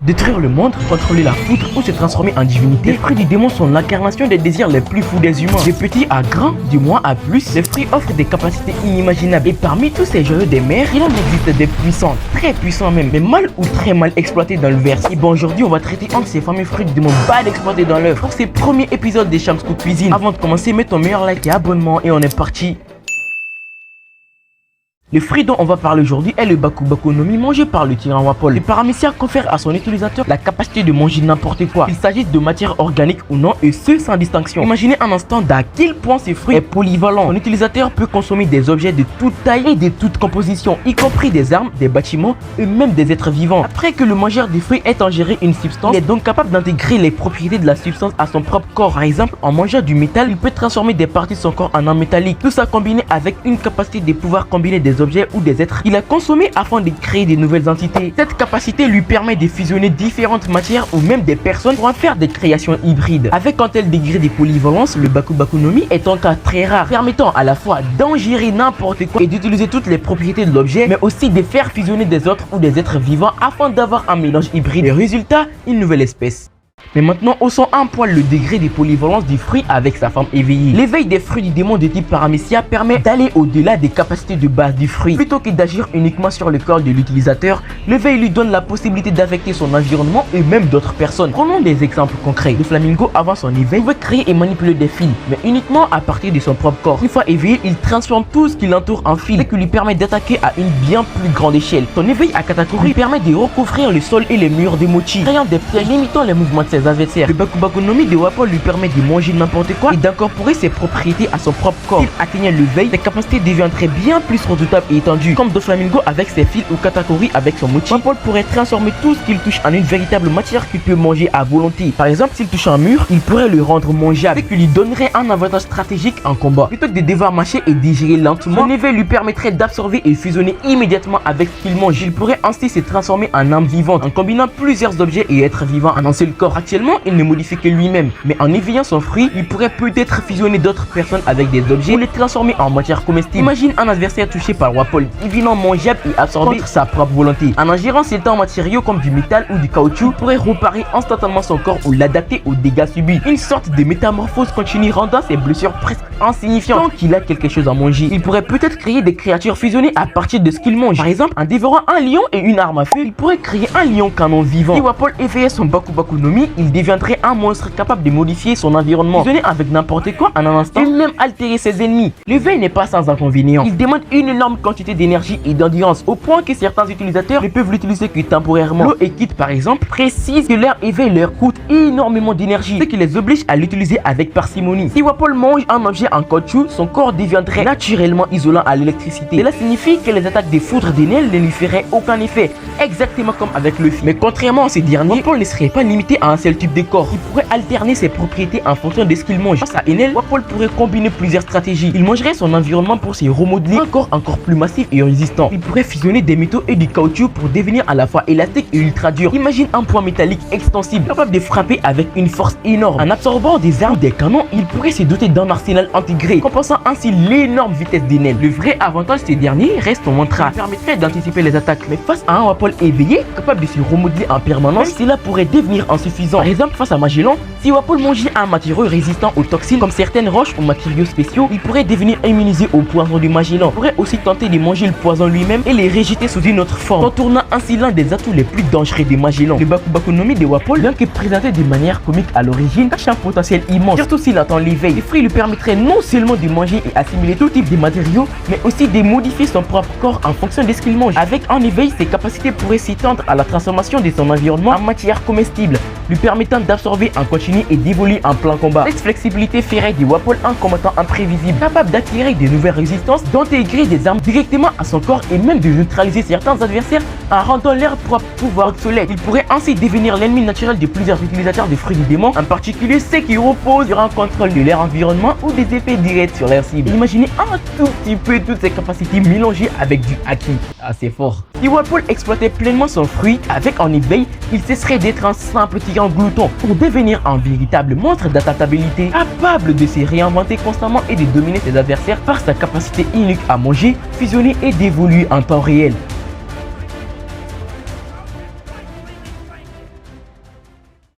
Détruire le monde, contrôler la foudre ou se transformer en divinité, les fruits du démon sont l'incarnation des désirs les plus fous des humains. De petit à grand, du moins à plus, les fruits offrent des capacités inimaginables. Et parmi tous ces joyaux des mers, il en existe des puissants, très puissants même, mais mal ou très mal exploités dans le verse. Et bon, aujourd'hui, on va traiter un de ces fameux fruits du démon mal exploités dans l'œuvre. Pour ces premiers épisodes des Shams Cook Cuisine, avant de commencer, mets ton meilleur like et abonnement et on est parti. Le fruit dont on va parler aujourd'hui est le Baku Baku no Mi mangé par le tyran Wapol. Le paramécia confère à son utilisateur la capacité de manger n'importe quoi, qu'il s'agisse de matière organique ou non, et ce sans distinction. Imaginez un instant d'à quel point ce fruit est polyvalent. Son utilisateur peut consommer des objets de toute taille et de toute composition, y compris des armes, des bâtiments et même des êtres vivants. Après que le mangeur des fruits ait ingéré une substance, il est donc capable d'intégrer les propriétés de la substance à son propre corps. Par exemple, en mangeant du métal, il peut transformer des parties de son corps en un métallique. Tout ça combiné avec une capacité de pouvoir combiner des objets ou des êtres qu'il a consommés afin de créer de nouvelles entités. Cette capacité lui permet de fusionner différentes matières ou même des personnes pour en faire des créations hybrides. Avec un tel degré de polyvalence, le Baku Baku no Mi est un cas très rare, permettant à la fois d'ingérer n'importe quoi et d'utiliser toutes les propriétés de l'objet, mais aussi de faire fusionner des autres ou des êtres vivants afin d'avoir un mélange hybride. Le résultat, une nouvelle espèce. Mais maintenant, haussons un poil le degré de polyvalence du fruit avec sa forme éveillée. L'éveil des fruits du démon de type paramécia permet d'aller au-delà des capacités de base du fruit. Plutôt que d'agir uniquement sur le corps de l'utilisateur, l'éveil lui donne la possibilité d'affecter son environnement et même d'autres personnes. Prenons des exemples concrets. Le flamingo, avant son éveil, veut créer et manipuler des fils, mais uniquement à partir de son propre corps. Une fois éveillé, il transforme tout ce qui l'entoure en fils, ce qui lui permet d'attaquer à une bien plus grande échelle. Son éveil à Katakuri permet de recouvrir le sol et les murs de mochi, créant des pièges limitant les mouvements de ses adversaires. Le Baku Baku no Mi de Wapol lui permet de manger n'importe quoi et d'incorporer ses propriétés à son propre corps. S'il atteignait l'éveil, ses capacités deviendraient bien plus redoutables et étendues. Comme Doflamingo avec ses fils ou Katakuri avec son mochi, Wapol pourrait transformer tout ce qu'il touche en une véritable matière qu'il peut manger à volonté. Par exemple, s'il touche un mur, il pourrait le rendre mangeable, ce qui lui donnerait un avantage stratégique en combat. Plutôt que de devoir mâcher et digérer lentement, son éveil lui permettrait d'absorber et fusionner immédiatement avec ce qu'il mange. Il pourrait ainsi se transformer en âme vivante en combinant plusieurs objets et êtres vivants en un seul corps. Actuellement, il ne modifie que lui-même, mais en éveillant son fruit, il pourrait peut-être fusionner d'autres personnes avec des objets ou les transformer en matière comestible. Imagine un adversaire touché par Wapol, devenant mangeable et absorbé contre sa propre volonté. En ingérant certains matériaux comme du métal ou du caoutchouc, il pourrait réparer instantanément son corps ou l'adapter aux dégâts subis. Une sorte de métamorphose continue rendant ses blessures presque insignifiantes. Tant qu'il a quelque chose à manger, il pourrait peut-être créer des créatures fusionnées à partir de ce qu'il mange. Par exemple, en dévorant un lion et une arme à feu, il pourrait créer un lion canon vivant. Si Wapol éveillait son Baku Baku no Mi, il deviendrait un monstre capable de modifier son environnement, fusionner avec n'importe quoi en un instant et même altérer ses ennemis. L'éveil n'est pas sans inconvénient. Il demande une énorme quantité d'énergie et d'endurance au point que certains utilisateurs ne peuvent l'utiliser que temporairement. L'eau et Kit par exemple précise que leur éveil leur coûte énormément d'énergie, ce qui les oblige à l'utiliser avec parcimonie. Si Wapol mange un objet en caoutchouc, son corps deviendrait naturellement isolant à l'électricité. Cela signifie que les attaques des foudres d'Enel ne lui feraient aucun effet, exactement comme avec le fil. Mais contrairement à ces derniers, Wapol ne serait pas limité à un seul type de corps. Il pourrait alterner ses propriétés en fonction de ce qu'il mange. Face à Enel, Wapol pourrait combiner plusieurs stratégies. Il mangerait son environnement pour se remodeler un corps encore plus massif et résistant. Il pourrait fusionner des métaux et du caoutchouc pour devenir à la fois élastique et ultra dur. Imagine un poids métallique extensible, capable de frapper avec une force énorme. En absorbant des armes ou des canons, il pourrait se doter d'un arsenal intégré, compensant ainsi l'énorme vitesse d'Enel. Le vrai avantage de ces derniers reste son mantra, qui permettrait d'anticiper les attaques. Mais face à un Wapol éveillé, capable de se remodeler en permanence, cela pourrait devenir insuffisant. Par exemple, face à Magellan, si Wapol mangeait un matériau résistant aux toxines comme certaines roches ou matériaux spéciaux, il pourrait devenir immunisé au poison du Magellan. Il pourrait aussi tenter de manger le poison lui-même et les rejeter sous une autre forme, contournant ainsi l'un des atouts les plus dangereux des Magellan. Le Baku Baku no Mi de Wapol, bien que présenté de manière comique à l'origine, cache un potentiel immense, surtout s'il attend l'éveil. Le fruit lui permettrait non seulement de manger et assimiler tout type de matériaux, mais aussi de modifier son propre corps en fonction de ce qu'il mange. Avec un éveil, ses capacités pourraient s'étendre à la transformation de son environnement en matière comestible, lui permettant d'absorber en continu et d'évoluer en plein combat. Cette flexibilité ferait de Wapol un combattant imprévisible, capable d'acquérir de nouvelles résistances, d'intégrer des armes directement à son corps et même de neutraliser certains adversaires en rendant leur propre pouvoir obsolète. Il pourrait ainsi devenir l'ennemi naturel de plusieurs utilisateurs de fruits du démon, en particulier ceux qui reposent sur un contrôle de leur environnement ou des effets directs sur leur cible. Imaginez un tout petit peu toutes ces capacités mélangées avec du haki. Assez fort. Si Wapol exploitait pleinement son fruit avec un éveil, il cesserait d'être un simple tyran glouton pour devenir un véritable monstre d'adaptabilité, capable de se réinventer constamment et de dominer ses adversaires par sa capacité unique à manger, fusionner et d'évoluer en temps réel.